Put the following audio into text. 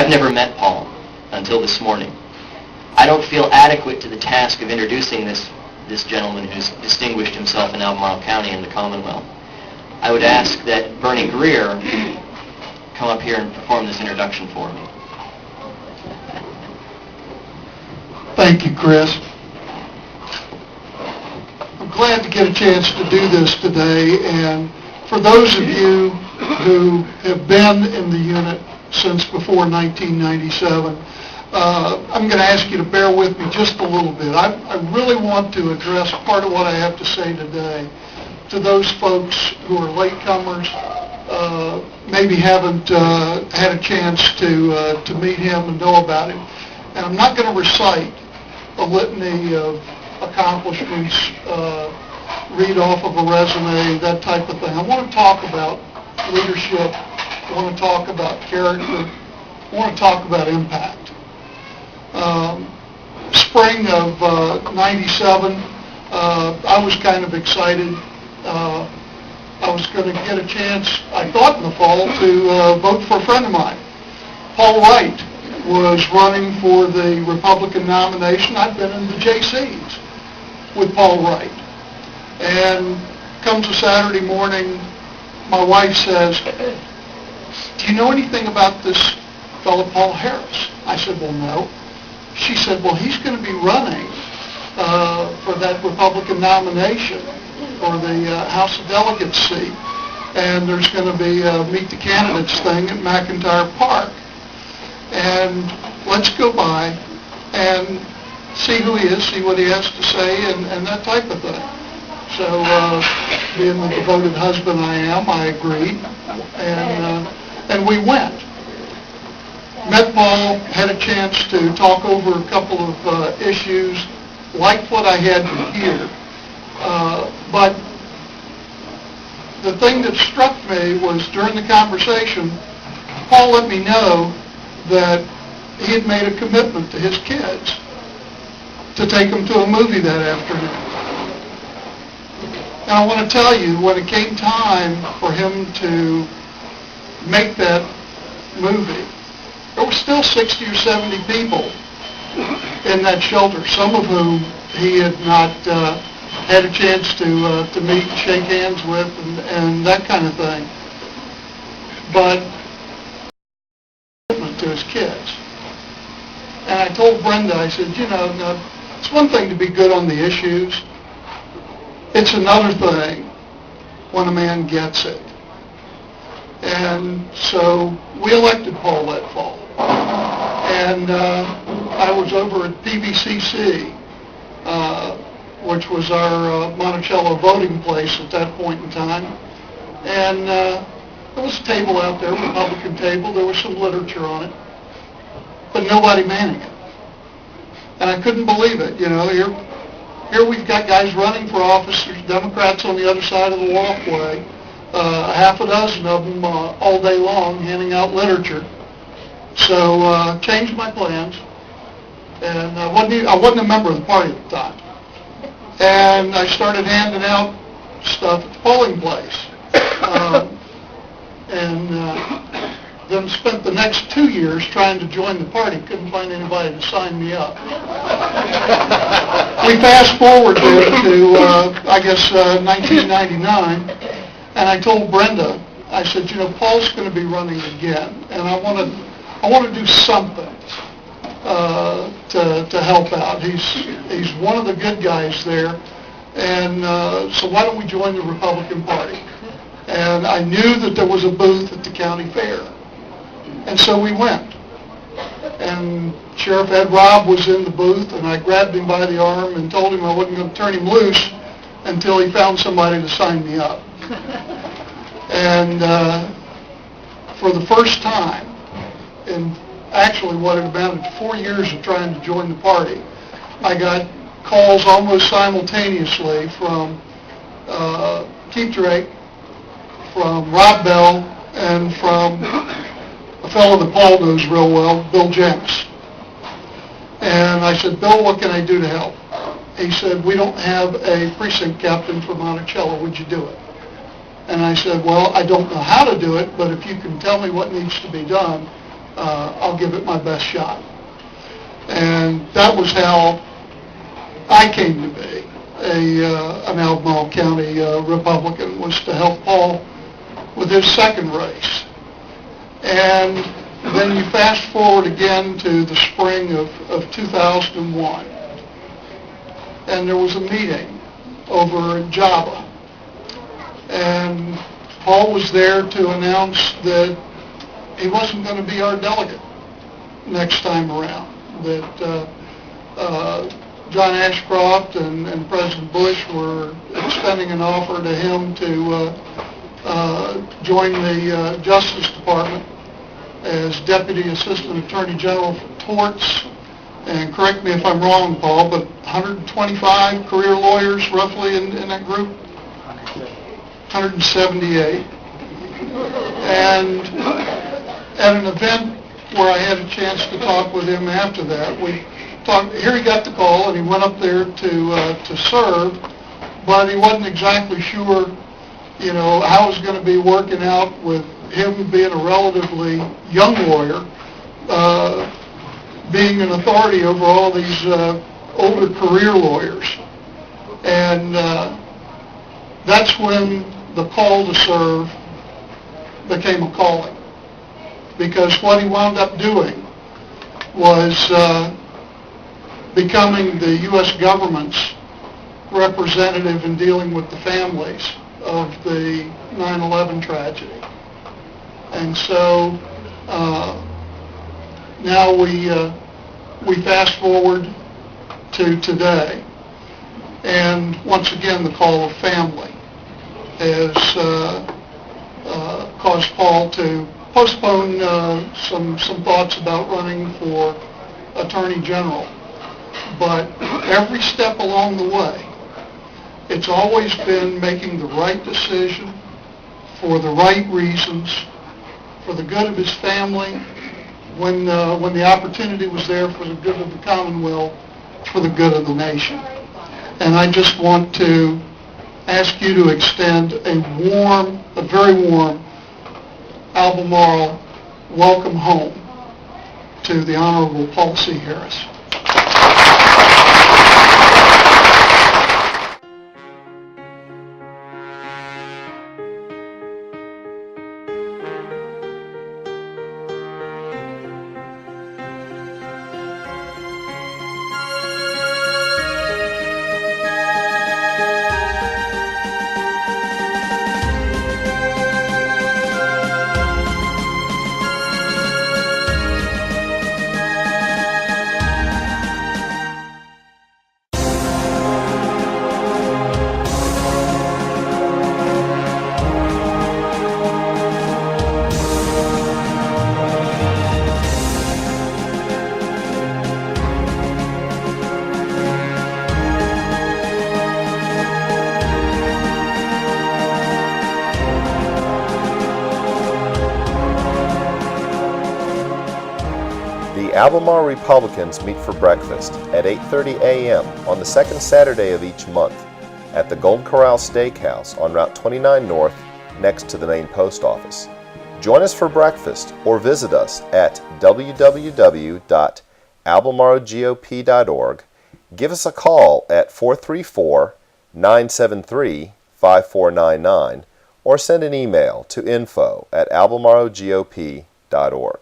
I've never met Paul until this morning. I don't feel adequate to the task of introducing this gentleman who's distinguished himself in Albemarle County and the Commonwealth. I would ask that Bernie Greer come up here and perform this introduction for me. Thank you, Chris. I'm glad to get a chance to do this today, and for those of you who have been in the unit since before 1997, I'm going to ask you to bear with me just a little bit. I really want to address part of what I have to say today to those folks who are latecomers, maybe haven't had a chance to meet him and know about him. And I'm not going to recite a litany of accomplishments, read off of a resume, that type of thing. I want to talk about leadership. I want to talk about character. I want to talk about impact. Spring of 97, I was kind of excited. I was going to get a chance, I thought in the fall, to vote for a friend of mine. Paul Wright was running for the Republican nomination. I'd been in the JCs with Paul Wright. And comes a Saturday morning, my wife says, "Do you know anything about this fellow Paul Harris?" I said, "Well, no." She said, "Well, he's going to be running for that Republican nomination for the House of Delegates seat. And there's going to be a Meet the Candidates thing at McIntyre Park. And let's go by and see who he is, see what he has to say, and that type of thing." So, being the devoted husband I am, I agreed, and we went. Met Paul, had a chance to talk over a couple of issues, liked what I had to hear. But the thing that struck me was during the conversation, Paul let me know that he had made a commitment to his kids to take them to a movie that afternoon. And I want to tell you, when it came time for him to make that movie, there were still 60 or 70 people in that shelter, some of whom he had not had a chance to meet, shake hands with, and that kind of thing. But to his kids. And I told Brenda, I said, now, it's one thing to be good on the issues. It's another thing when a man gets it. And so we elected Paul that fall. And I was over at PVCC, which was our Monticello voting place at that point in time. And there was a table out there, Republican table. There was some literature on it, but nobody manning it. And I couldn't believe it. Here we've got guys running for office. There's Democrats on the other side of the walkway, a half a dozen of them all day long handing out literature. So changed my plans, and I wasn't a member of the party at the time. And I started handing out stuff at the polling place. And then spent the next 2 years trying to join the party. Couldn't find anybody to sign me up. We fast forward to I guess 1999, and I told Brenda, I said, Paul's going to be running again, and I want to do something to help out. He's one of the good guys there, and so why don't we join the Republican Party? And I knew that there was a booth at the county fair. And so we went. And Sheriff Ed Robb was in the booth, and I grabbed him by the arm and told him I wasn't going to turn him loose until he found somebody to sign me up. And for the first time, in actually what it amounted to 4 years of trying to join the party, I got calls almost simultaneously from Keith Drake, from Rob Bell, and from a fellow that Paul knows real well, Bill Jenks. And I said, "Bill, what can I do to help?" He said, "We don't have a precinct captain for Monticello. Would you do it?" And I said, "Well, I don't know how to do it, but if you can tell me what needs to be done, I'll give it my best shot. And that was how I came to be an Albemarle County Republican, was to help Paul with his second race. And then you fast forward again to the spring of 2001, and there was a meeting over in Java, and Paul was there to announce that he wasn't going to be our delegate next time around, that John Ashcroft and President Bush were extending an offer to him to join the Justice Department as Deputy Assistant Attorney General for Torts. And correct me if I'm wrong, Paul, but 125 career lawyers roughly in that group? 178. And at an event where I had a chance to talk with him after that, we talked. Here he got the call, and he went up there to serve, but he wasn't exactly sure, how it was going to be working out with him being a relatively young lawyer, being an authority over all these older career lawyers. And that's when the call to serve became a calling, because what he wound up doing was becoming the U.S. government's representative in dealing with the families of the 9/11 tragedy. And so now we fast forward to today, and once again the call of family has caused Paul to postpone some thoughts about running for Attorney General. But every step along the way, it's always been making the right decision for the right reasons, for the good of his family, when the opportunity was there, for the good of the Commonwealth, for the good of the nation. And I just want to ask you to extend a very warm Albemarle welcome home to the Honorable Paul C. Harris. The Albemarle Republicans meet for breakfast at 8:30 a.m. on the second Saturday of each month at the Golden Corral Steakhouse on Route 29 North, next to the main post office. Join us for breakfast or visit us at www.albemarlegop.org. Give us a call at 434-973-5499 or send an email to info@albemarlegop.org.